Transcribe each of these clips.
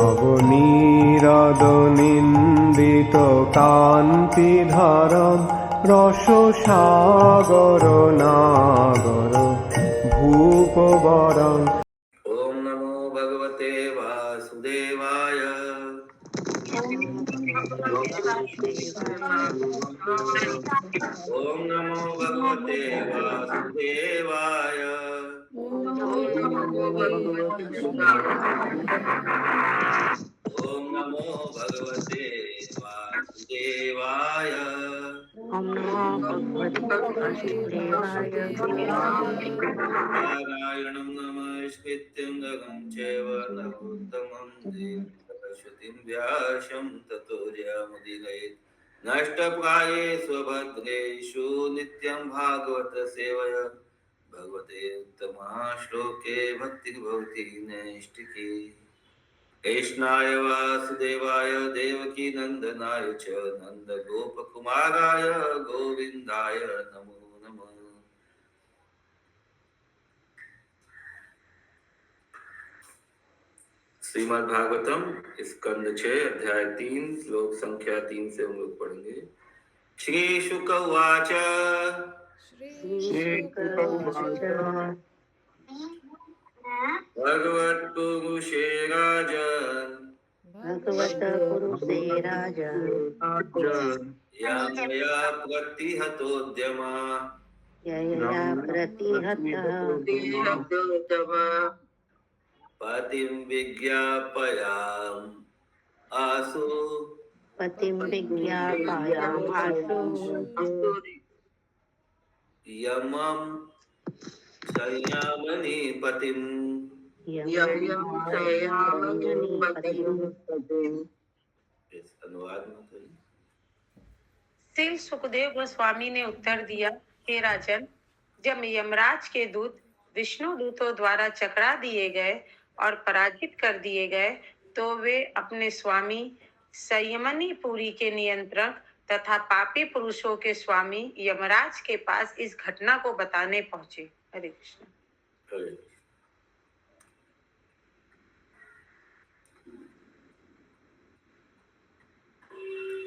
নবনীরদনিন্দিত কান্তিধারম রসসাগর নাগর ভূপবরং। ओम नमो भगवते वासुदेवाय। ओम नमो भगवते वासुदेवाय। ओम नमो भगवते वासुदेवाय। ओम नमो भगवते वासुदेवाय। नारायणं नमस्कृत्यं नरं चैव नरोत्तमं देवीं सरस्वतीं व्यासं ततो जयमुदीरयेत्। नष्टप्राये स्वभद्रेषु नित्यं भागवत सेवया भगवते उत्तमा श्लोके भक्तिर्भवति नैष्टिकी। कृष्णाय वासुदेवाय देवकी नंदनाय च नन्दगोपकुमाराय गोविन्दाय नमो नमः। श्रीमद् भागवतम स्कंद 6 अध्याय 3 श्लोक संख्या 3 से हम लोग पढ़ेंगे। श्री शुक उवाच। भगवत्पुरुषे राजन् यया प्रतिहतोद्यमा पतिं विज्ञापयाम् आसु यमं संयामनि पतिम्। अनुवाद में तो श्री सुखदेव गोस्वामी ने उत्तर दिया, हे राजन, जब यमराज के दूत विष्णु दूतों द्वारा चकरा दिए गए और पराजित कर दिए गए, तो वे अपने स्वामी संयमनी पुरी के नियंत्रक तथा पापी पुरुषों के स्वामी यमराज के पास इस घटना को बताने पहुंचे। हरे कृष्ण।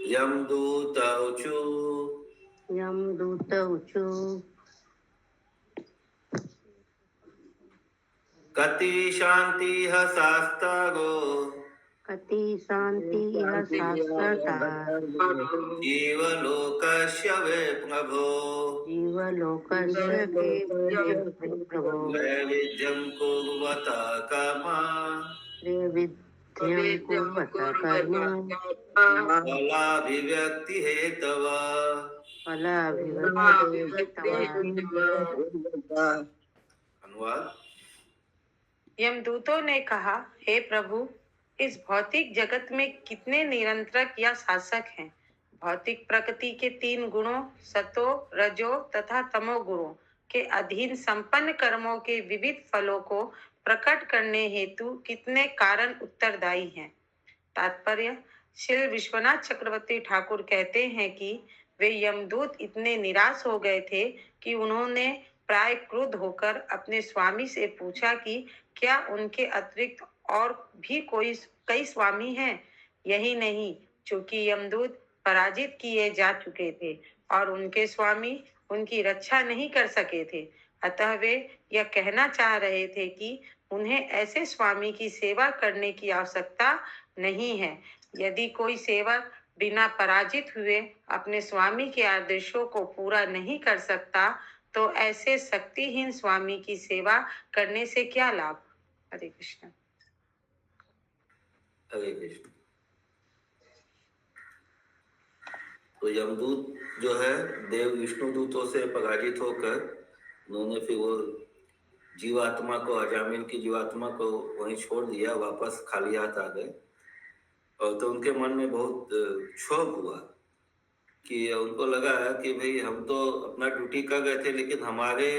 यमदूत ऊचु कति शांति शास्त्रो जीवलोकस्य वे प्रभो वैविध्यं कुर्वता कर्मा फलाभिव्यक्ति हेतवा। अनुवाद। यमदूतों ने कहा, हे प्रभु, इस भौतिक जगत में कितने नियंत्रक या शासक हैं। भौतिक प्रकृति के 3 गुणों सतो, रजो तथा तमो गुणों के अधीन संपन्न कर्मों के विविध फलों को प्रकट करने हेतु कितने कारण उत्तरदायी हैं। तात्पर्य, श्री विश्वनाथ चक्रवर्ती ठाकुर कहते हैं कि वे यमदूत इतने निराश हो गए थे कि उन्होंने प्राय क्रुद्ध होकर अपने स्वामी से पूछा कि क्या उनके अतिरिक्त और भी कई स्वामी हैं। यही नहीं, चूंकि यमदूत पराजित किए जा चुके थे और उनके स्वामी उनकी रक्षा नहीं कर सके थे, अतः वे यह कहना चाह रहे थे कि उन्हें ऐसे स्वामी की सेवा करने की आवश्यकता नहीं है। यदि कोई सेवक बिना पराजित हुए अपने स्वामी के आदेशों को पूरा नहीं कर सकता, तो ऐसे शक्तिहीन स्वामी की सेवा करने से क्या लाभ। हरे कृष्ण। हरे कृष्ण। तो यमदूत जो है देव विष्णु दूतों से पराजित होकर उन्होंने फिर वो जीवात्मा को, अजामिल की जीवात्मा को वहीं छोड़ दिया, वापस खाली हाथ आ गए। और तो उनके मन में बहुत क्षोभ हुआ कि उनको लगा कि भाई हम तो अपना ड्यूटी कर गए थे, लेकिन हमारे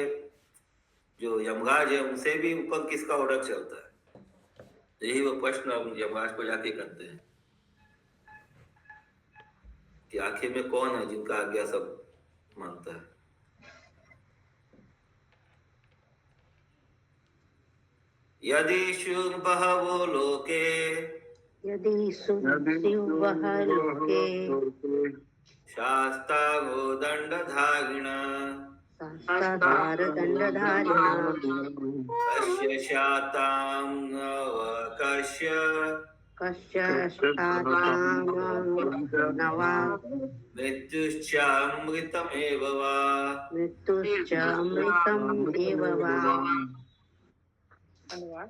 जो यमराज है उनसे भी ऊपर किसका ऑर्डर चलता है। यही वो प्रश्न हम यमराज को जाके करते हैं कि आखिर में कौन है जिनका आज्ञा सब मानता है। यदि शुभ बहवो लोके यदि शिव वह लोके शास्ता गो दंडधारिण शास्त्राधार दंडधारिणा कस्य शातां नवकस्य कस्य शातां नवा मृत्युश्चामृतमेव वा। मृत्युश्च अमृतम् एव वा। अनुवाद।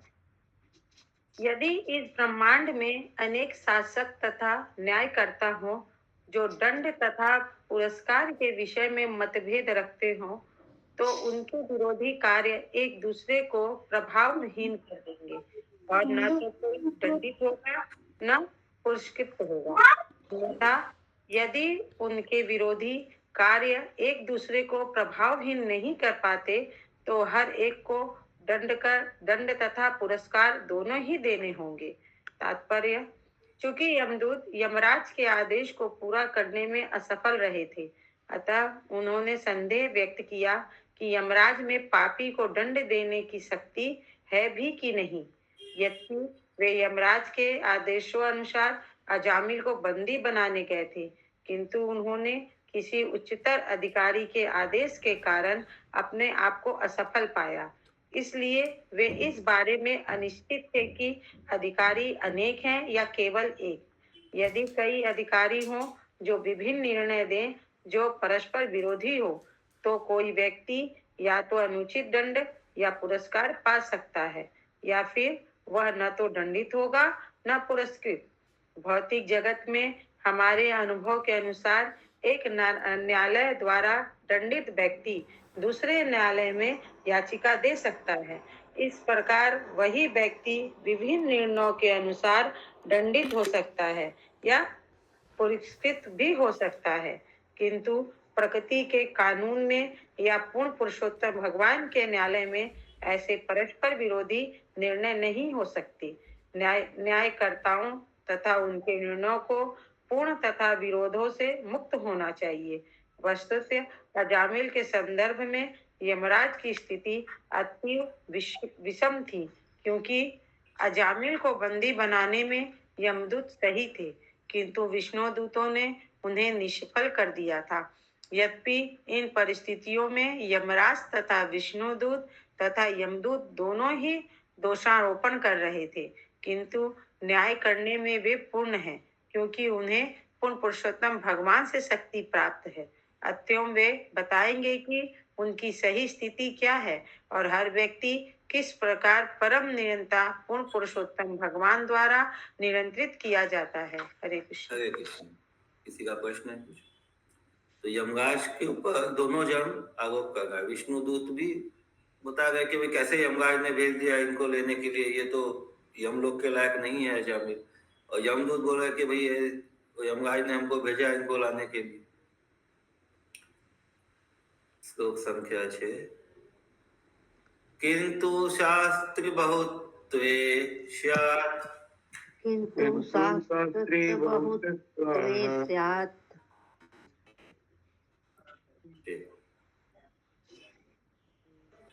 यदि इस ब्रह्मांड में अनेक शासक तथा न्यायकर्ता हो जो दंड तथा पुरस्कार के विषय में मतभेद रखते हो, तो उनके विरोधी कार्य एक दूसरे को प्रभावहीन कर देंगे और न तो कोई दंडित होगा न पुरस्कृत होगा। तथा यदि उनके विरोधी कार्य एक दूसरे को प्रभावहीन नहीं कर पाते, तो हर एक को दंड तथा पुरस्कार दोनों ही देने होंगे। तात्पर्य, चूंकि यमदूत यमराज के आदेश को पूरा करने में असफल रहे थे, अतः उन्होंने संदेह व्यक्त किया कि यमराज में पापी को दंड देने की शक्ति है भी कि नहीं। यद्यपि वे यमराज के आदेशों अनुसार अजामिल को बंदी बनाने गए थे, किंतु उन्होंने किसी उच्चतर अधिकारी के आदेश के कारण अपने आप को असफल पाया। इसलिए वे इस बारे में अनिश्चित थे कि अधिकारी अनेक हैं या केवल एक। यदि कई अधिकारी हों जो विभिन्न निर्णय दें जो परस्पर विरोधी हो, तो कोई व्यक्ति या तो अनुचित दंड या पुरस्कार पा सकता है, या फिर वह न तो दंडित होगा न पुरस्कृत। भौतिक जगत में हमारे अनुभव के अनुसार एक न्यायालय द्वारा दंडित व्यक्ति दूसरे न्यायालय में याचिका दे सकता है। इस प्रकार वही व्यक्ति विभिन्न निर्णयों के अनुसार दंडित हो सकता है या पुरस्कृत भी हो सकता है, किंतु प्रकृति के कानून में या पूर्ण पुरुषोत्तम भगवान के न्यायालय में ऐसे परस्पर विरोधी निर्णय नहीं हो सकते। न्यायकर्ताओं तथा उनके निर्णयों को पूर्ण तथा विरोधों से मुक्त होना चाहिए। वस्तुतः अजामिल के संदर्भ में यमराज की स्थिति अति विषम थी, क्योंकि अजामिल को बंदी बनाने में यमदूत सही थे, किंतु विष्णुदूतों ने उन्हें निष्फल कर दिया था। यद्यपि इन परिस्थितियों में यमराज तथा विष्णुदूत तथा यमदूत दोनों ही दोषारोपण कर रहे थे, किंतु न्याय करने में वे पूर्ण हैं, क्योंकि उन्हें पूर्ण पुरुषोत्तम भगवान से शक्ति प्राप्त है। अतएव वे बताएंगे कि उनकी सही स्थिति क्या है और हर व्यक्ति किस प्रकार परम निरंतर पूर्ण पुरुषोत्तम भगवान द्वारा नियंत्रित किया जाता है। हरे कृष्ण। हरे कृष्ण। किसी का प्रश्न है कुछ? तो यमराज के ऊपर दोनों जन आरोप कर रहा है। विष्णुदूत भी बता रहे कि भाई कैसे यमराज ने भेज दिया इनको लेने के लिए, ये तो यमलोक के लायक नहीं है अजामिल। और यमदूत बोल रहे कि भाई यमराज ने हमको भेजा इनको लाने के लिए। श्लोक संख्या 6। किंतु शास्त्री बहुत्वे स्यात्, किंतु शास्त्रे बहुत्वे स्यात्,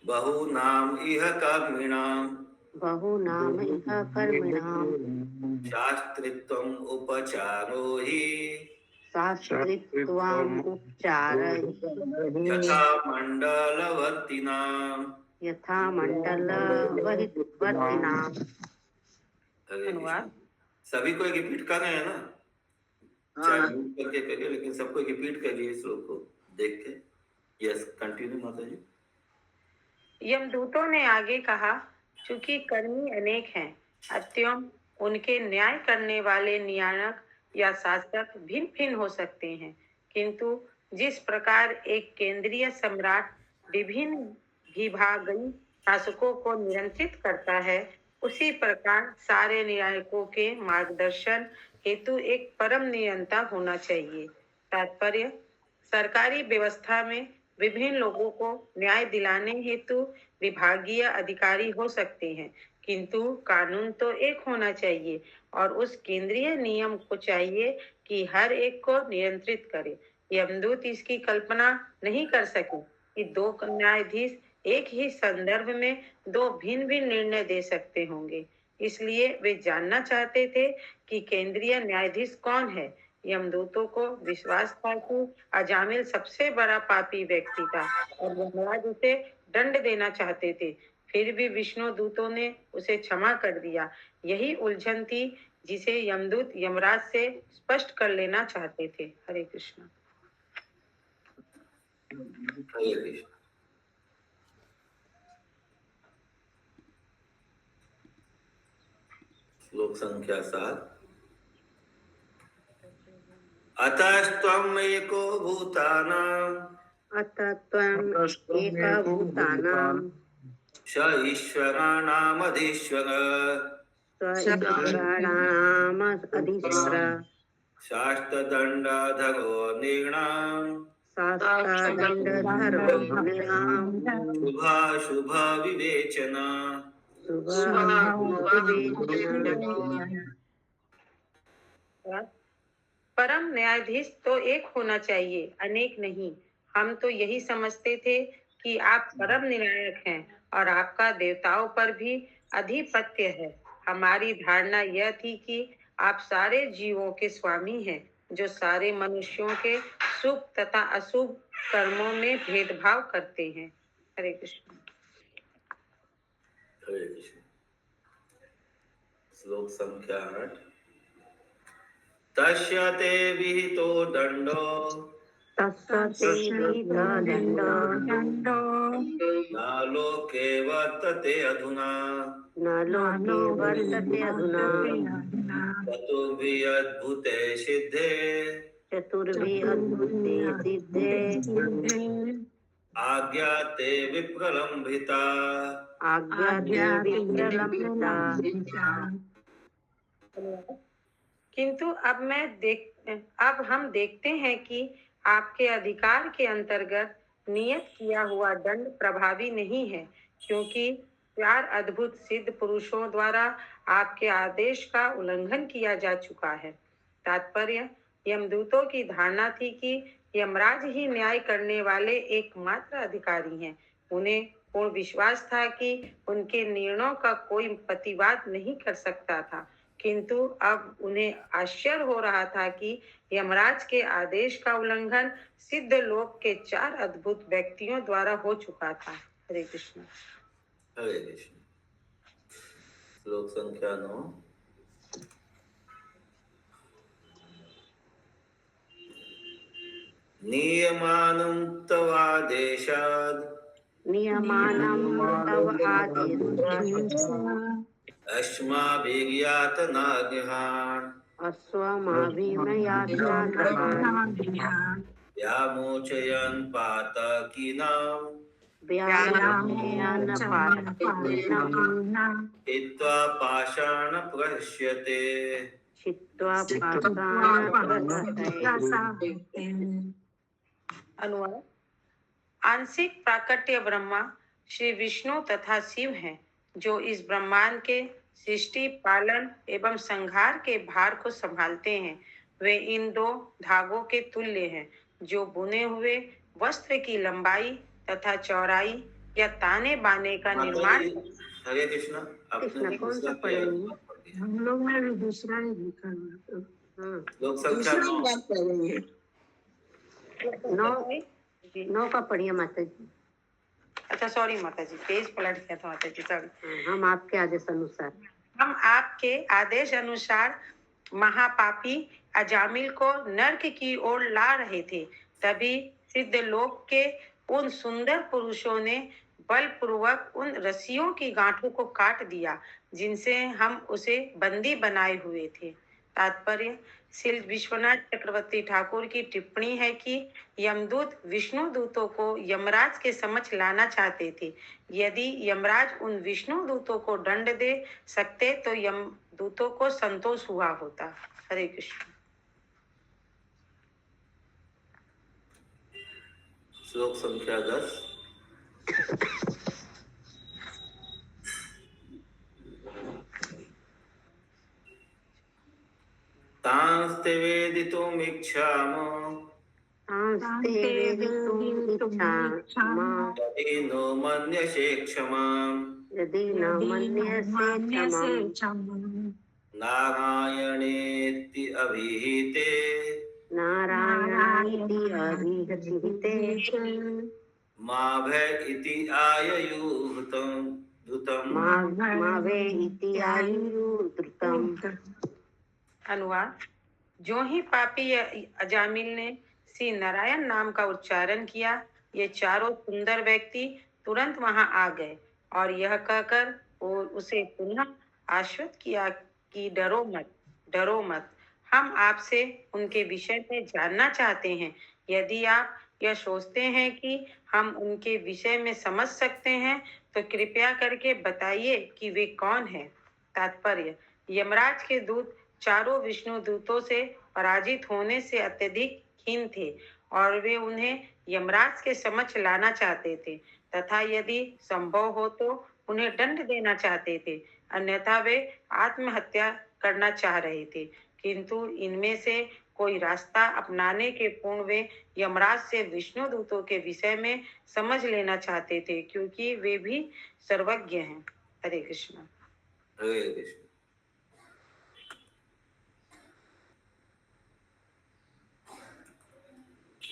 बहूनाम इह कर्मिणाम बहूनाम इह कर्मिणाम शास्त्रित्वम् उपचारो हि शास्त्रित्वम् उपचारः यथा मंडलवर्तिनाम। यथा मंडलवर्तिनाम। अनुवाद। सभी को रिपीट कर रहे हैं ना? चाहे म्यूट करके करिए, लेकिन सबको रिपीट करिए इस श्लोक को देख के। यस, कंटिन्यू माता जी। यमदूतों ने आगे कहा, चूंकि कर्मी अनेक हैं, अतएव उनके न्याय करने वाले न्यायक या शासक भिन्न भिन्न हो सकते हैं, किंतु जिस प्रकार एक केंद्रीय सम्राट विभिन्न विभागीय शासकों को नियंत्रित करता है, उसी प्रकार सारे न्यायकों के मार्गदर्शन हेतु एक परम नियंता होना चाहिए। तात्पर्य, सरकारी व्यवस्था में विभिन्न लोगों को न्याय दिलाने हेतु विभागीय अधिकारी हो सकते हैं, किंतु कानून तो एक होना चाहिए और उस केंद्रीय नियम को चाहिए कि हर एक को नियंत्रित करे। यमदूत इसकी कल्पना नहीं कर सके कि दो न्यायाधीश एक ही संदर्भ में दो भिन्न भिन्न निर्णय दे सकते होंगे। इसलिए वे जानना चाहते थे कि केंद्रीय न्यायाधीश कौन है। यमदूतों को विश्वास था कि अजामिल सबसे बड़ा पापी व्यक्ति था और यमराज उसे दंड देना चाहते थे। फिर भी विष्णु दूतों ने उसे क्षमा कर दिया। यही उलझन थी जिसे यमदूत यमराज से स्पष्ट कर लेना चाहते थे। हरे कृष्ण। हरे कृष्ण। श्लोक संख्या 7। अतस्त्वम् एको भूतानां अतः त्वम् एकः भूतानां स ईश्वराणामधीश्वर ईश्वराणाम् अधीश्वर शास्त्रदण्डाधरो नृणां शास्त्रदण्डधरो नृणाम् शुभाशुभ विवेचना। परम न्यायाधीश तो एक होना चाहिए, अनेक नहीं। हम तो यही समझते थे कि आप परम निर्णायक हैं और आपका देवताओं पर भी अधिपत्य है। हमारी धारणा यह थी कि आप सारे जीवों के स्वामी हैं, जो सारे मनुष्यों के शुभ तथा अशुभ कर्मों में भेदभाव करते हैं। हरे कृष्ण। हरे कृष्ण। श्लोक संख्या 8। तस्य ते विहितो दण्डो तस्य ते विहितो दण्डो न लोके वर्तते अधुना न लोके वर्तते अधुना चतुर्भिः अद्भुते सिद्धे चतुर्भिः अद्भुते सिद्धे आज्ञाते विप्रलम्भिता। आज्ञाते विप्रलम्बिता। किंतु अब हम देखते हैं कि आपके अधिकार के अंतर्गत नियत किया हुआ दंड प्रभावी नहीं है, क्योंकि 4 अद्भुत सिद्ध पुरुषों द्वारा आपके आदेश का उल्लंघन किया जा चुका है। तात्पर्य, यमदूतों की धारणा थी कि यमराज ही न्याय करने वाले एकमात्र अधिकारी हैं। उन्हें पूर्ण विश्वास था कि उनके निर्णयों का कोई प्रतिवाद नहीं कर सकता था, किंतु अब उन्हें आश्चर्य हो रहा था कि यमराज के आदेश का उल्लंघन सिद्ध लोक के 4 अद्भुत व्यक्तियों द्वारा हो चुका था। हरे कृष्ण। हरे कृष्ण। श्लोक संख्या 9। नियमानं तव आदेशाद् नियमानं तव आदेशात् अस्माभिर्यातनागृहान् अस्माभिर्यातनागृहान् व्यामोचयन् पातकीनां व्यामोचयन् पातकीनां हित्वा पाषाणप्रहस्यते। छित्त्वा पाषाणप्रहस्यते। अनुवाद। आंशिक प्राकट्य ब्रह्मा श्री विष्णु तथा शिव हैं, जो इस ब्रह्मांड के सृष्टि, पालन एवं संहार के भार को संभालते हैं। वे इन 2 धागों के तुल्य हैं, जो बुने हुए वस्त्र की लंबाई तथा चौड़ाई या ताने बाने का निर्माण। हरे कृष्ण। कृष्ण कौन सा पढ़ेंगे? हम लोग में भी दूसरा ही लिखा हुआ है। लोक संख्या 9 का पढ़िए माता जी। अच्छा, सॉरी माता जी, पेज पलट गया था माता जी, सॉरी। हम आपके आदेश अनुसार महापापी अजामिल को नर्क की ओर ला रहे थे। तभी सिद्ध लोक के उन सुंदर पुरुषों ने बलपूर्वक उन रस्सियों की गांठों को काट दिया, जिनसे हम उसे बंदी बनाए हुए थे। तात्पर्य, श्री विश्वनाथ चक्रवर्ती ठाकुर की टिप्पणी है कि यमदूत विष्णु दूतों को यमराज के समक्ष लाना चाहते थे। यदि यमराज उन विष्णु दूतों को दंड दे सकते तो यमदूतों को संतोष हुआ होता। हरे कृष्ण। श्लोक संख्या 10। तांस्ते वेदितुमिच्छामो तांस्ते वेदितुमिच्छामः नो मन्यसे क्षमाम् यदि न मन्यसे क्षमम् नारायणेति अभिहिते नारायणायति अभिहिते मा भय इति आयुर्धृतम् मावे इति आयुर्धृतम्। अनुवाद। जो ही पापी अजामिल ने श्री नारायण नाम का उच्चारण किया, ये चारों सुंदर व्यक्ति तुरंत वहां आ गए और यह कहकर वो उसे पुनः आश्वस्त किया कि डरो मत, हम आपसे उनके विषय में जानना चाहते हैं। यदि आप यह सोचते हैं कि हम उनके विषय में समझ सकते हैं तो कृपया करके बताइए कि वे कौन हैं। तात्पर्य: यमराज के दूत चारों विष्णु दूतों से पराजित होने से अत्यधिक खीन थे और वे उन्हें यमराज के समक्ष लाना चाहते थे तथा यदि संभव हो तो उन्हें दंड देना चाहते थे, अन्यथा वे आत्महत्या करना चाह रहे थे। किंतु इनमें से कोई रास्ता अपनाने के पूर्ण वे यमराज से विष्णु दूतों के विषय में समझ लेना चाहते थे, क्योंकि वे भी सर्वज्ञ हैं। हरे कृष्ण। हरे कृष्ण।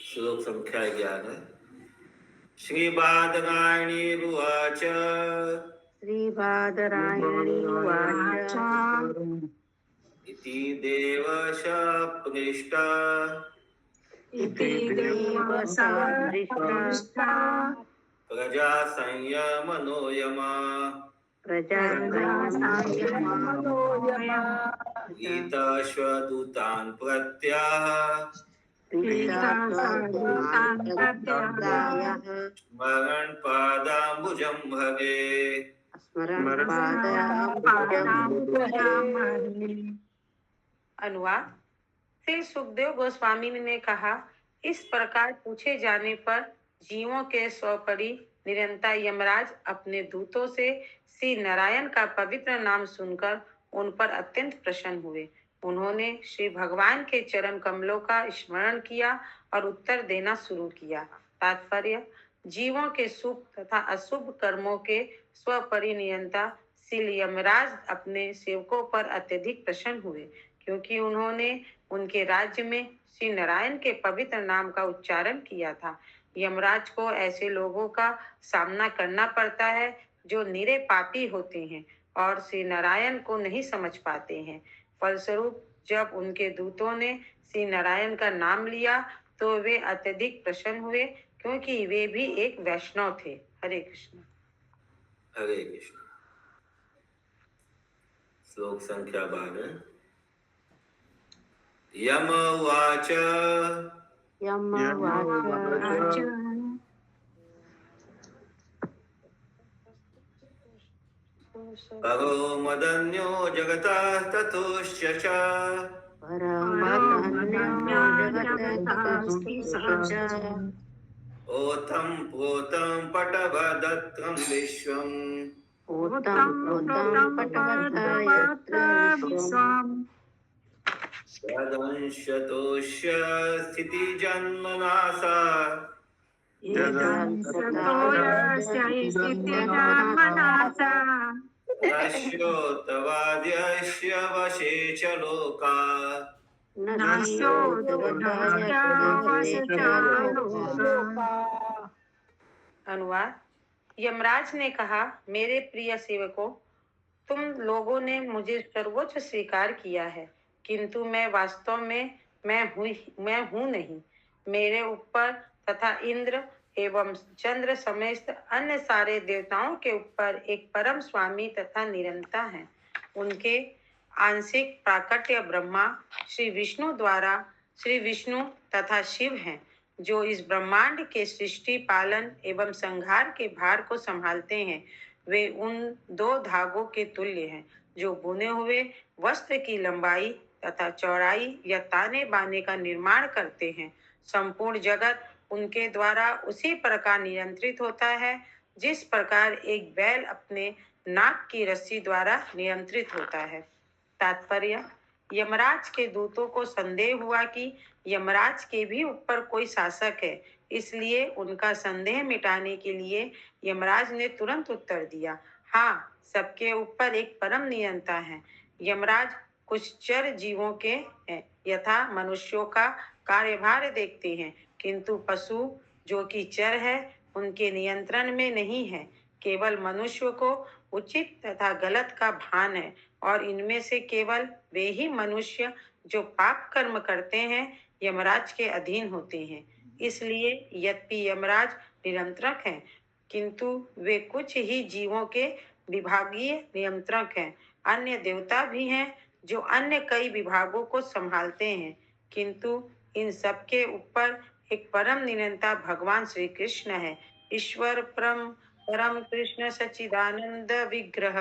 श्लोक संख्या 11। श्रीबादरायणी उवाच श्रीबादरायणी उवाच इति देवशापृष्टा प्रजा संयमनो यमा गीताश्वदूतान् प्रत्याह स्मरन् पादाम्बुजं भगे। अनुवाद। श्री सुखदेव गोस्वामी ने कहा, इस प्रकार पूछे जाने पर जीवों के स्वपरी निरंता यमराज अपने दूतों से श्री नारायण का पवित्र नाम सुनकर उन पर अत्यंत प्रसन्न हुए। उन्होंने श्री भगवान के चरण कमलों का स्मरण किया और उत्तर देना शुरू किया। तात्पर्य: जीवों के शुभ तथा अशुभ कर्मों के स्वपरिनियंता श्री यमराज अपने सेवकों पर अत्यधिक प्रसन्न हुए, क्योंकि उन्होंने उनके राज्य में श्री नारायण के पवित्र नाम का उच्चारण किया था। यमराज को ऐसे लोगों का सामना करना पड़ता है जो निरे पापी होते हैं और श्री नारायण को नहीं समझ पाते हैं। फलस्वरूप जब उनके दूतों ने श्री नारायण का नाम लिया तो वे अत्यधिक प्रसन्न हुए, क्योंकि वे भी एक वैष्णव थे। हरे कृष्ण। हरे कृष्ण। श्लोक संख्या 12। यम उवाच परो मदन्यो जगतः ततोश्च च ओतं प्रोतं पटवदत्रं विश्वम् यदंशतोष्य स्थितिजन्मनासा नश्योतवाद्यस्य वशे च लोका। अनुवाद। यमराज ने कहा, मेरे प्रिय सेवकों, तुम लोगों ने मुझे सर्वोच्च स्वीकार किया है, किंतु मैं वास्तव में मैं हूँ नहीं। मेरे ऊपर तथा इंद्र एवं चंद्र समेत अन्य सारे देवताओं के ऊपर एक परम स्वामी तथा निरंता है। उनके आंशिक प्राकट्य ब्रह्मा श्री विष्णु तथा शिव हैं, जो इस ब्रह्मांड के सृष्टि, पालन एवं संहार के भार को संभालते हैं। वे उन दो धागों के तुल्य हैं जो बुने हुए वस्त्र की लंबाई तथा चौड़ाई या ताने बाने का निर्माण करते हैं। संपूर्ण जगत उनके द्वारा उसी प्रकार नियंत्रित होता है जिस प्रकार एक बैल अपने नाक की रस्सी द्वारा नियंत्रित होता है। तात्पर्य: यमराज के दूतों को संदेह हुआ कि यमराज के भी ऊपर कोई शासक है, इसलिए उनका संदेह मिटाने के लिए यमराज ने तुरंत उत्तर दिया, हाँ, सबके ऊपर एक परम नियंता है। यमराज कुछ चर जीवों के हैं, यथा मनुष्यों का कार्यभार देखते हैं, किंतु पशु जो कि चर है उनके नियंत्रण में नहीं है। केवल मनुष्य को उचित तथा गलत का भान है, और इनमें से केवल वे ही मनुष्य जो पाप कर्म करते हैं यमराज के अधीन होते हैं। इसलिए यद्यपि यमराज नियंत्रक हैं, किंतु वे कुछ ही जीवों के विभागीय नियंत्रक हैं। अन्य देवता भी हैं जो अन्य कई विभागों को संभालते हैं, किंतु इन सब के ऊपर एक परम नियंता भगवान श्री कृष्ण है। ईश्वर परम कृष्ण सच्चिदानंद विग्रह।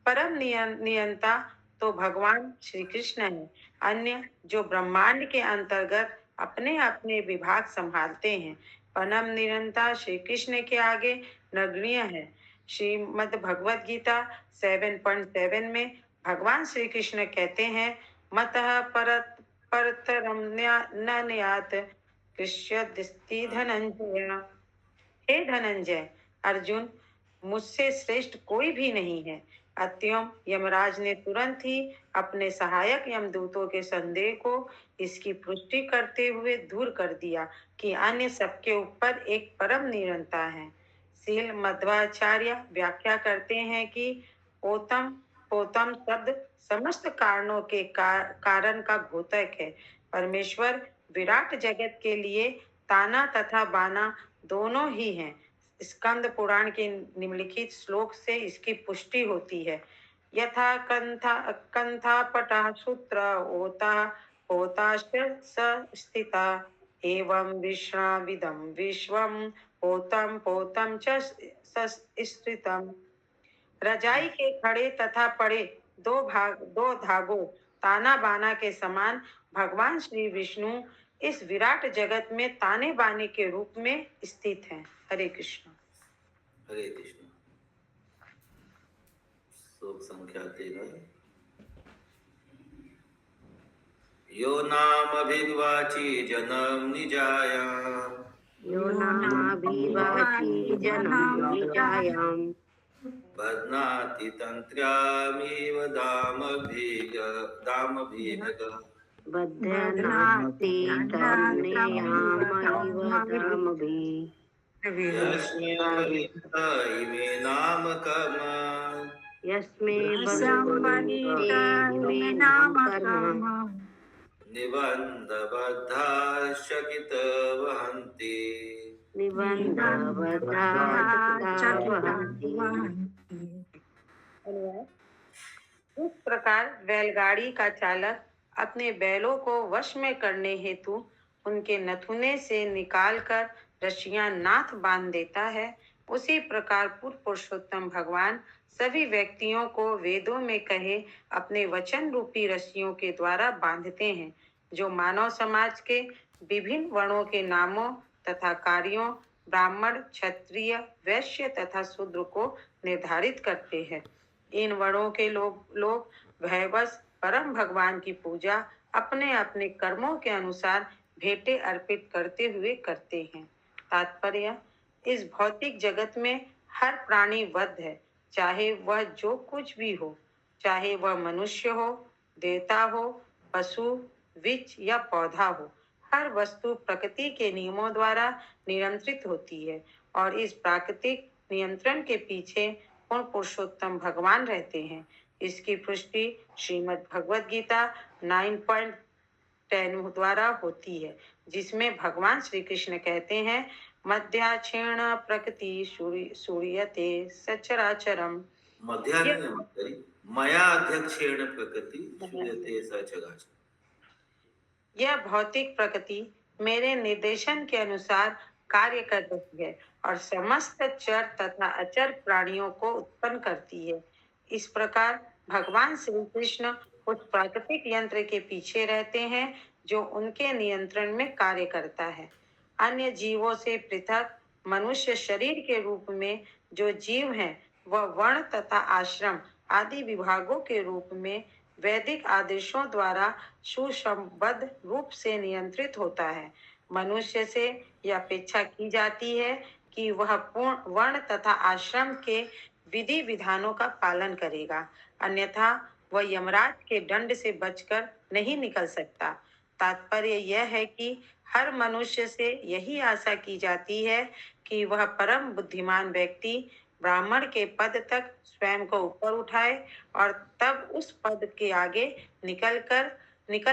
परम नियंता तो भगवान श्री कृष्ण है। अन्य जो ब्रह्मांड के अंतर्गत अपने अपने विभाग संभालते हैं, परम नियंता श्री कृष्ण के आगे नगण्य है। श्रीमद् भगवद गीता 7.7 में भगवान श्री कृष्ण कहते हैं, मतः परतरम न न्यात कृष्यदिस्ति धनंजय। हे धनंजय, अर्जुन, मुझसे श्रेष्ठ कोई भी नहीं है। अतएव यमराज ने तुरंत ही अपने सहायक यमदूतों के संदेह को इसकी पुष्टि करते हुए दूर कर दिया कि अन्य सबके ऊपर एक परम निरंता है। सील मध्वाचार्य व्याख्या करते हैं कि पोतम पोतम शब्द समस्त कारणों के कारण का घोतक है। परमेश्वर विराट जगत के लिए ताना तथा बाना दोनों ही हैं। स्कंद पुराण के निम्नलिखित श्लोक से इसकी पुष्टि होती है। यथा कंथा पटा सूत्र ओता होताश्च स्थिता एवं विश्राविदं विश्वम पोतम पोतम च स्थितम। रजाई के खड़े तथा पड़े दो धागों ताना बाना के समान भगवान श्री विष्णु इस विराट जगत में ताने बाने के रूप में स्थित हैं। हरे कृष्ण। हरे कृष्ण। श्लोक संख्या 13। यो नाम अभिवाची जनम निजाया यो नामाभिवाची जनम निजायाम बध्नाति तंत्र्यामिव दामभिग बध्नाति तन्मयामैव दामभिः यस्मिन् बलिता इमे नाम कर्म यस्मै बलिता इमे नाम कर्म निबन्धबद्धा शकित वहन्ति निबन्धबद्धा वहन्ति। इस प्रकार बैलगाड़ी का चालक अपने बैलों को वश में करने हेतु उनके नथुने से निकालकर रस्सियां नाथ बांध देता है, उसी प्रकार पूर्ण पुरुषोत्तम भगवान सभी व्यक्तियों को वेदों में कहे अपने वचन रूपी रस्सियों के द्वारा बांधते हैं, जो मानव समाज के विभिन्न वर्णों के नामों तथा कार्यों, ब्राह्मण, क्षत्रिय, वैश्य तथा शूद्र को निर्धारित करते हैं। इन वर्णों के लोग भयवश परम भगवान की पूजा अपने अपने कर्मों के अनुसार भेंटें अर्पित करते हुए करते हैं। तात्पर्य, इस भौतिक जगत में हर प्राणी बद्ध है, चाहे वह जो कुछ भी हो, चाहे वह मनुष्य हो, देवता हो, पशु, वृक्ष या पौधा हो। हर वस्तु प्रकृति के नियमों द्वारा नियंत्रित होती है, और इस प्राकृतिक नियंत्रण के पीछे पूर्ण पुरुषोत्तम भगवान रहते हैं। इसकी पुष्टि श्रीमद् भगवद गीता 9.10 द्वारा होती है, जिसमें भगवान श्री कृष्ण कहते हैं, मध्याक्षेण प्रकृति सूर्यते सचराचरम। मया अध्यक्षेण प्रकृति सूर्यते सचराचरम। यह भौतिक प्रकृति मेरे निर्देशन के अनुसार कार्य कर रही है और समस्त चर तथा अचर प्राणियों को उत्पन्न करती है। इस प्रकार भगवान श्री कृष्ण उस प्राकृतिक यंत्र के पीछे रहते हैं जो उनके नियंत्रण में कार्य करता है। अन्य जीवों से पृथक मनुष्य शरीर के रूप में जो जीव हैं, वह वर्ण तथा आश्रम आदि विभागों के रूप में वैदिक आदेशों द्वारा सुसंबद्ध रूप से नियंत्रित होता है। मनुष्य से यह अपेक्षा की जाती है कि वह पूर्ण वर्ण तथा आश्रम के विधि विधानों का पालन करेगा, अन्यथा वह यमराज के दंड से बचकर नहीं निकल सकता। तात्पर्य यह है कि हर मनुष्य से यही आशा की जाती है कि वह परम बुद्धिमान व्यक्ति ब्राह्मण के पद तक स्वयं को ऊपर उठाए और तब उस पद के आगे निकल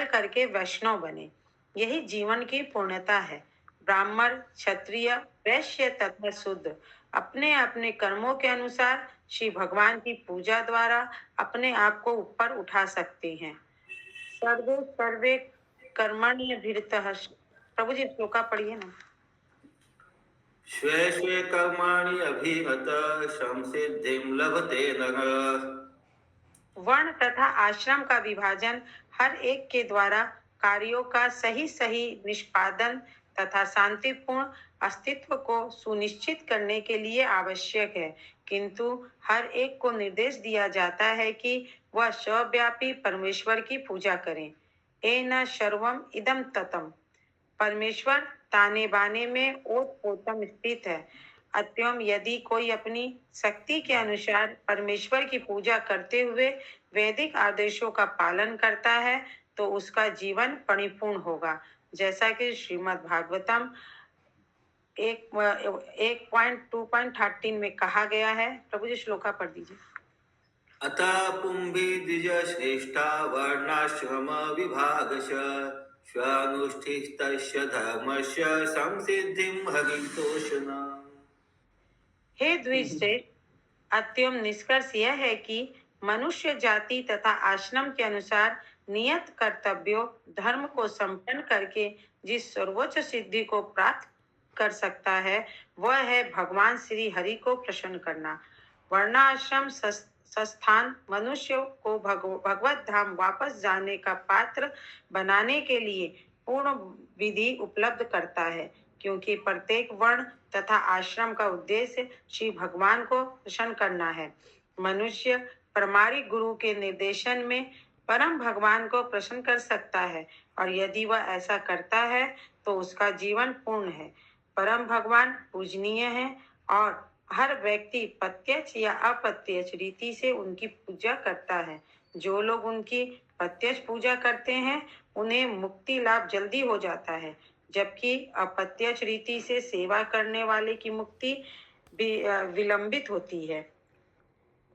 करके वैष्णव बने। यही जीवन की पूर्णता है। ब्राह्मण, क्षत्रिय, वैश्य तथा शूद्र अपने अपने कर्मों के अनुसार श्री भगवान की पूजा द्वारा अपने आप को ऊपर उठा सकते हैं। सर्वे सर्वे कर्मण्यभिरतः। प्रभु जी श्लोका पढ़िए ना। स्वे स्वे कर्माणि अभिरत संसिद्धिं लभते नरः। वर्ण तथा आश्रम का विभाजन हर एक के द्वारा कार्यों का सही सही निष्पादन तथा शांतिपूर्ण अस्तित्व को सुनिश्चित करने के लिए आवश्यक है, किंतु हर एक को निर्देश दिया जाता है कि वह सर्वव्यापी परमेश्वर की पूजा करें। एन सर्वम इदम ततम। परमेश्वर ताने बाने में ओतप्रोतम स्थित है। अतएव यदि कोई अपनी शक्ति के अनुसार परमेश्वर की पूजा करते हुए वैदिक आदेशों का पालन करता है तो उसका जीवन परिपूर्ण होगा, जैसा कि श्रीमद् भागवतम 1.2.13 में कहा गया है। प्रभु जी श्लोका पढ़ दीजिए। अतः पुंभी द्विज श्रेष्ठा वर्णाश्रम विभागश स्वानुष्ठितस्य धर्मस्य संसिद्धिं हरितोषण। हे द्विजश्रेष्ठ, अत्यंत निष्कर्ष यह है कि मनुष्य जाति तथा आश्रम के अनुसार नियत कर्तव्यों धर्म को संपन्न करके जिस सर्वोच्च सिद्धि को प्राप्त कर सकता है वह है भगवान श्री हरि को प्रसन्न करना। वर्णाश्रम संस्थान मनुष्य को भगवत धाम वापस जाने का पात्र बनाने के लिए पूर्ण विधि उपलब्ध करता है, क्योंकि प्रत्येक वर्ण तथा आश्रम का उद्देश्य श्री भगवान को प्रसन्न करना है। मनुष्य परमारिक गुरु के निर्देशन में परम भगवान को प्रसन्न कर सकता है, और यदि वह ऐसा करता है तो उसका जीवन पूर्ण है। परम भगवान पूजनीय है और हर व्यक्ति प्रत्यक्ष या अप्रत्यक्ष रीति से उनकी पूजा करता है। जो लोग उनकी प्रत्यक्ष पूजा करते हैं उन्हें मुक्ति लाभ जल्दी हो जाता है, जबकि अप्रत्यक्ष रीति से सेवा करने वाले की मुक्ति विलंबित होती है।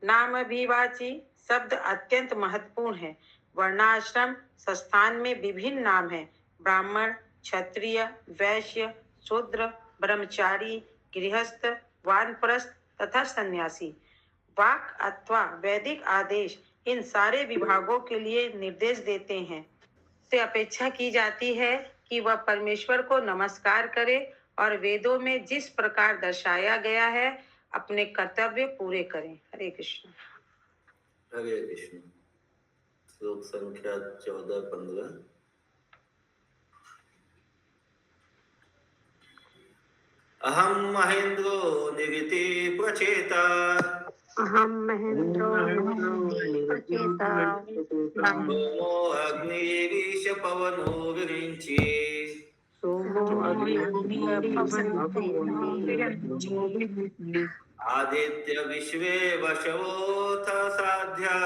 नाम अभिवाची शब्द अत्यंत महत्वपूर्ण है। वर्णाश्रम संस्थान में विभिन्न नाम हैं: ब्राह्मण, क्षत्रिय, वैश्य, शूद्र, ब्रह्मचारी, गृहस्थ, वानप्रस्थ तथा सन्यासी। वाक अथवा वैदिक आदेश इन सारे विभागों के लिए निर्देश देते हैं। से अपेक्षा की जाती है कि वह परमेश्वर को नमस्कार करे और वेदों में जिस प्रकार दर्शाया गया है अपने कर्तव्य पूरे करें। हरे कृष्ण। हरे कृष्ण। श्लोक संख्या 14-15। अहम महेंद्रो निगति प्रचेता अहम महेंद्रो प्रचेता सोमो अग्निरीश पवनो विरिञ्चि आदित्य विश्वे वशवोऽथ साध्या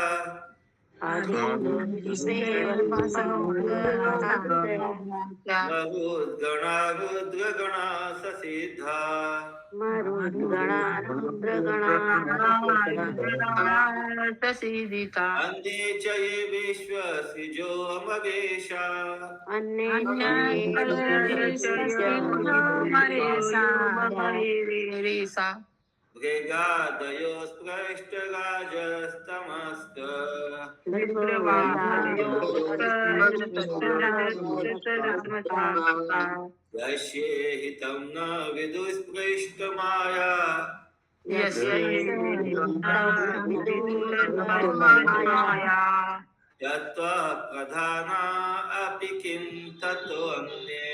मरुद्गणा रुद्रगणा ससिद्धा अन्ये च ये विश्वसिजो अमवेशा मृगादयो स्पृष्टराजस्तमस्त यस्ये हितं न विदुस्पृष्टमाया यत्त्वा प्रधाना अपि किं ततो अन्ये।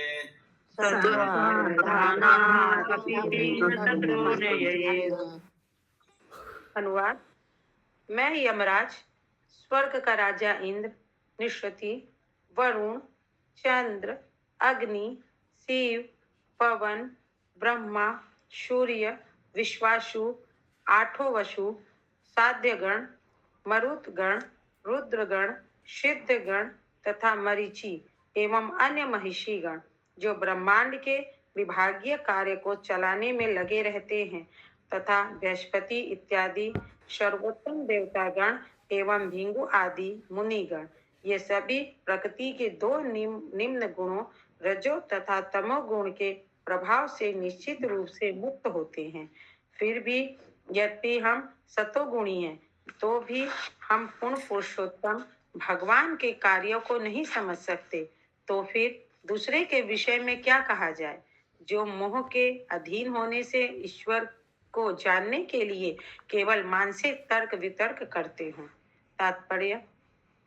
अनुवाद। मैं यमराज, स्वर्ग का राजा इंद्र, निश्रुति, वरुण, चंद्र, अग्नि, शिव, पवन, ब्रह्मा, सूर्य, विश्वासु, आठों वसु, साध्यगण, मरुतगण, रुद्रगण, सिद्धगण तथा मरीचि एवं अन्य महिषीगण जो ब्रह्मांड के विभागीय कार्य को चलाने में लगे रहते हैं, तथा बृहस्पति इत्यादि सर्वोत्तम देवतागण एवं भिंगु आदि मुनिगण, ये सभी प्रकृति के दो निम्न गुणों रजो तथा तमो गुण के प्रभाव से निश्चित रूप से मुक्त होते हैं। फिर भी यद्यपि हम सतोगुणी हैं, तो भी हम पूर्ण पुरुषोत्तम भगवान के कार्यों को नहीं समझ सकते। तो फिर दूसरे के विषय में क्या कहा जाए, जो मोह के अधीन होने से ईश्वर को जानने के लिए केवल मानसिक तर्क वितर्क करते हों। तात्पर्य,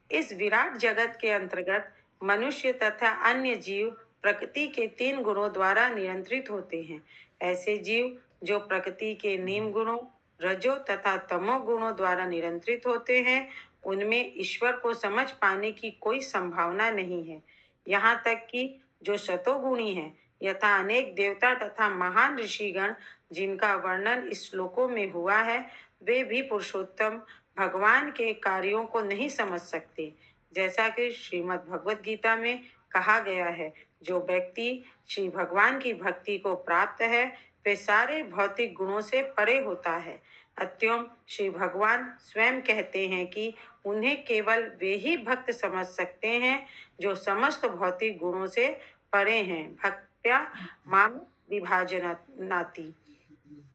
इस विराट जगत के अंतर्गत मनुष्य तथा अन्य जीव प्रकृति के 3 गुणों द्वारा नियंत्रित होते हैं। ऐसे जीव जो प्रकृति के निम्न गुणों रजो तथा तमो गुणों द्वारा नियंत्रित होते हैं, उनमें ईश्वर को समझ पाने की कोई संभावना नहीं है। यहाँ तक कि जो सतोगुणी हैं, यथा अनेक देवता तथा महान ऋषिगण जिनका वर्णन इस श्लोकों में हुआ है, वे भी पुरुषोत्तम भगवान के कार्यों को नहीं समझ सकते। जैसा कि श्रीमद् भगवत गीता में कहा गया है, जो व्यक्ति श्री भगवान की भक्ति को प्राप्त है, वे सारे भौतिक गुणों से परे होता है। अतएव श्री भगवान स्वयं कहते हैं कि उन्हें केवल वे ही भक्त समझ सकते हैं जो समस्त भौतिक गुणों से परे हैं। भक्त्या माम विभाजनाति,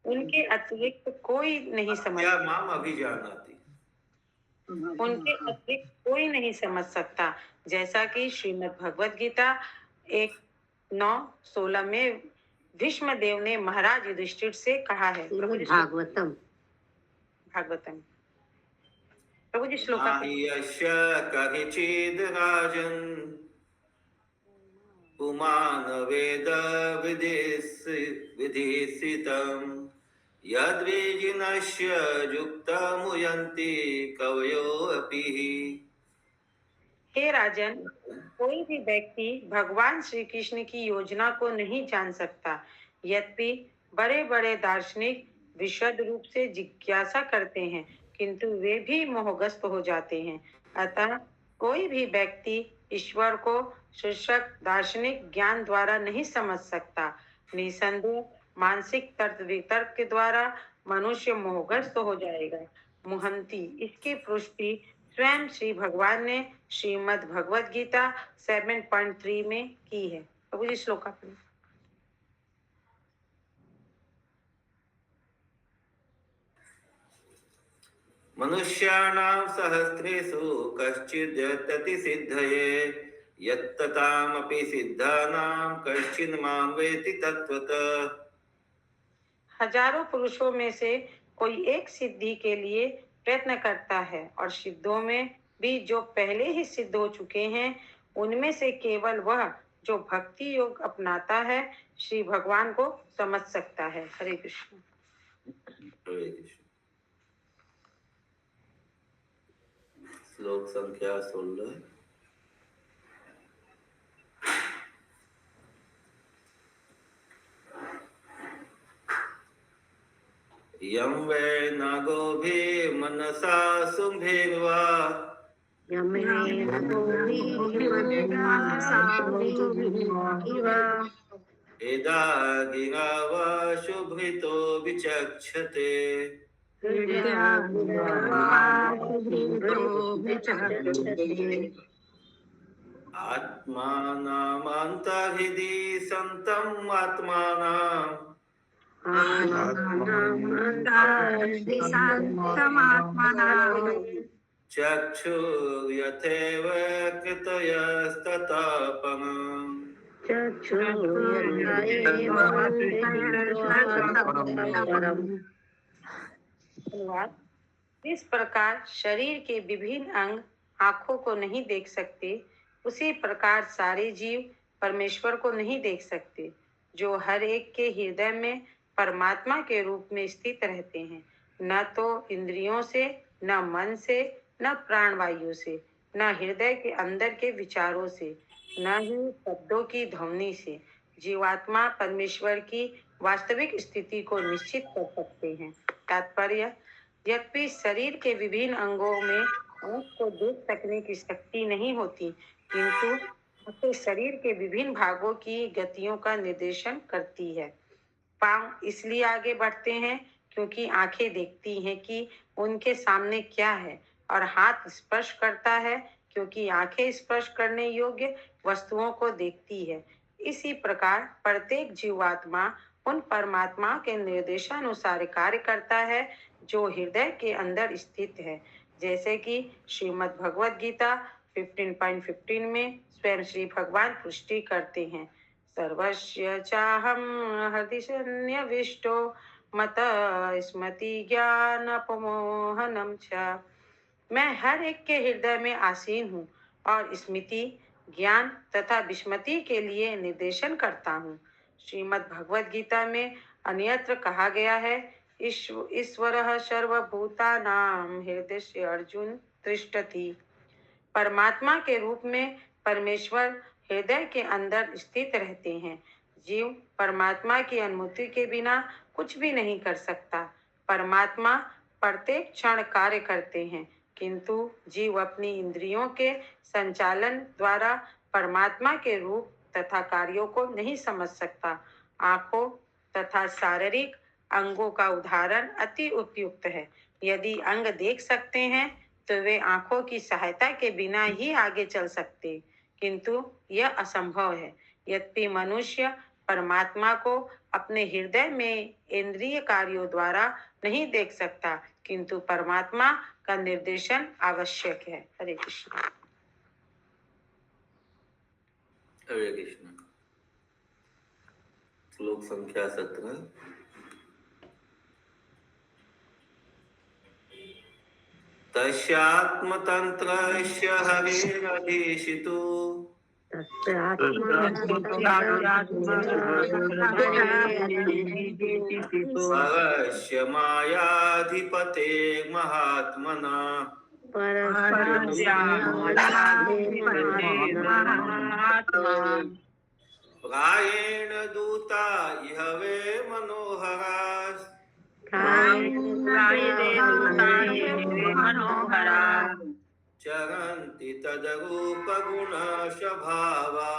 उनके अतिरिक्त कोई नहीं समझ, माम अभिजानाति, उनके अतिरिक्त कोई नहीं समझ सकता। जैसा कि श्रीमद् भगवत गीता 1:9-16 में भीष्म देव ने महाराज युधिष्ठिर से कहा है। भागवतम प्रभु जी श्लोक कहिचिद राजन पुमान वेद विधिसितम यद्विजिनस्य युक्तमुयन्ति कवयो अपि। हे राजन, कोई भी व्यक्ति भगवान श्री कृष्ण की योजना को नहीं जान सकता, यद्यपि बड़े बड़े दार्शनिक विशद रूप से जिज्ञासा करते हैं, किंतु वे भी मोहग्रस्त हो जाते हैं। अतः कोई भी व्यक्ति ईश्वर को शीर्षक दार्शनिक ज्ञान द्वारा नहीं समझ सकता। निसंदेह मानसिक तर्क वितर्क के द्वारा मनुष्य मोहग्रस्त हो जाएगा। मुहंती, इसकी पुष्टि स्वयं श्री भगवान ने श्रीमद् भगवत गीता 7.3 में की है। प्रभु जी श्लोक अपने मनुष्याणां सहस्रेषु कश्चिद् यतति सिद्धये यत्ततामपि सिद्धानां कश्चिन् मां वेति तत्त्वतः। हजारों पुरुषों में से कोई एक सिद्धि के लिए प्रयत्न करता है, और सिद्धों में भी जो पहले ही सिद्ध हो चुके हैं, उनमें से केवल वह जो भक्ति योग अपनाता है श्री भगवान को समझ सकता है। हरे कृष्ण। हरे कृष्ण। श्लोक संख्या 16। यं वै नागोभि मनसा शुंभिर्वा एदा गिरा वा शुभृतो विचक्षते। आत्मानामन्तर्हृदि सन्तं आत्मानाम् चक्षुर्यथैव कृतयस्ततपम्। इस प्रकार शरीर के विभिन्न अंग आँखों को नहीं देख सकते, उसी प्रकार सारे जीव परमेश्वर को नहीं देख सकते, जो हर एक के हृदय में परमात्मा के रूप में स्थित रहते हैं। न तो इंद्रियों से, न मन से, न प्राणवायु से, न हृदय के अंदर के विचारों से, न ही शब्दों की ध्वनि से जीवात्मा परमेश्वर की वास्तविक स्थिति को निश्चित कर सकते हैं। तात्पर्य, यद्यपि शरीर के विभिन्न अंगों में आँख को देख सकने की शक्ति नहीं होती, किंतु आँखें शरीर के विभिन्न भागों की गतियों का निर्देशन करती है। पांव इसलिए आगे बढ़ते हैं क्योंकि आंखें देखती हैं कि उनके सामने क्या है, और हाथ स्पर्श करता है क्योंकि आंखें स्पर्श करने योग्य वस्तुओं को देखती है। इसी प्रकार प्रत्येक जीवात्मा उन परमात्मा के निर्देशानुसार कार्य करता है जो हृदय के अंदर स्थित है, जैसे कि श्रीमद् भगवद गीता 15.15 में स्वयं श्री भगवान पुष्टि करते हैं। सर्वस्य चाहं हृदि सन्निविष्टो मत स्मृति ज्ञान अपमोहनम च। मैं हर एक के हृदय में आसीन हूँ और स्मृति, ज्ञान तथा विस्मृति के लिए निर्देशन करता हूँ। श्रीमद् भगवद गीता में अन्यत्र कहा गया है, ईश्वरः सर्वभूतानां हृदय अर्जुन तिष्ठति। परमात्मा के रूप में परमेश्वर हृदय के अंदर स्थित रहते हैं। जीव परमात्मा की अनुमति के बिना कुछ भी नहीं कर सकता। परमात्मा प्रत्येक क्षण कार्य करते हैं, किंतु जीव अपनी इंद्रियों के संचालन द्वारा परमात्मा के रूप तथा कार्यों को नहीं समझ सकता। आंखों तथा शारीरिक अंगों का उदाहरण अति उपयुक्त है। यदि अंग देख सकते हैं तो वे आंखों की सहायता के बिना ही आगे चल सकते, किंतु यह असंभव है। यद्यपि मनुष्य परमात्मा को अपने हृदय में इंद्रिय कार्यों द्वारा नहीं देख सकता, किंतु परमात्मा का निर्देशन आवश्यक है। हरे कृष्ण। हरे कृष्ण। श्लोक संख्या 17। तस्यात्मतन्त्रस्य हरेरधीशितो परस्य मायाधिपते महात्मना प्रायेण दूता इह वे मनोहराः चरन्ति तदरूप गुण स्वभावा।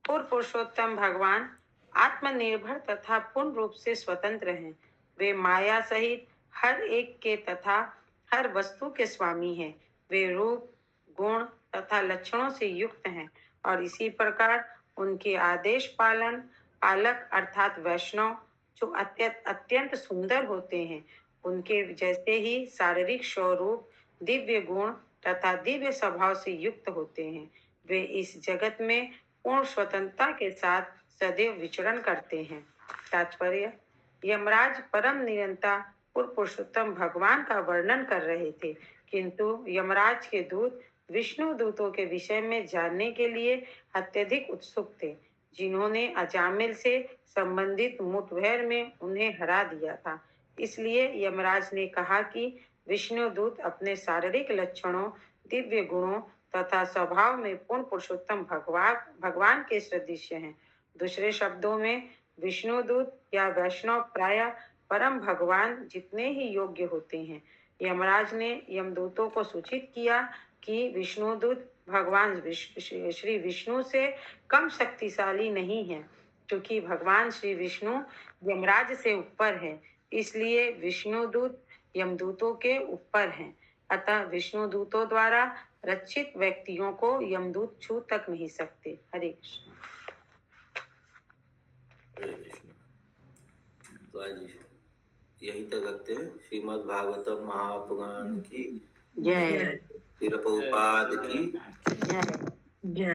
पूर्ण पुरुषोत्तम भगवान आत्मनिर्भर तथा पूर्ण रूप से स्वतंत्र हैं। वे माया सहित हर एक के तथा हर वस्तु के स्वामी हैं। वे रूप, गुण तथा लक्षणों से युक्त हैं और इसी प्रकार उनके आदेश पालक अर्थात वैष्णव जो अत्यंत सुंदर होते हैं, उनके जैसे ही शारीरिक स्वरूप, दिव्य गुण तथा दिव्य स्वभाव से युक्त होते हैं। वे इस जगत में पूर्ण स्वतंत्रता के साथ सदैव विचरण करते हैं। तात्पर्य: यमराज परम निरंता पूर्ण पुरुषोत्तम भगवान का वर्णन कर रहे थे, किंतु यमराज के दूत विष्णु दूतों के विषय में जानने के लिए अत्यधिक उत्सुक थे, जिन्होंने अजामिल से संबंधित मुठभेड़ में उन्हें हरा दिया था। इसलिए यमराज ने कहा कि विष्णु दूत अपने शारीरिक लक्षणों, दिव्य गुणों तथा स्वभाव में पूर्ण पुरुषोत्तम भगवान के सदृश हैं। दूसरे शब्दों में विष्णु दूत या वैष्णव प्राय परम भगवान जितने ही योग्य होते हैं। यमराज ने यमदूतों को सूचित किया कि विष्णुदूत भगवान श्री विष्णु से कम शक्तिशाली नहीं है, क्योंकि भगवान श्री विष्णु यमराज से ऊपर है, इसलिए विष्णुदूत यमदूतों के ऊपर हैं। अतः विष्णुदूतों द्वारा रक्षित व्यक्तियों को यमदूत छू तक नहीं सकते। हरे कृष्ण। तो आज यही तक रखते हैं। श्रीमद् भागवतम महापुराण की जय। श्रील प्रभुपाद की जय।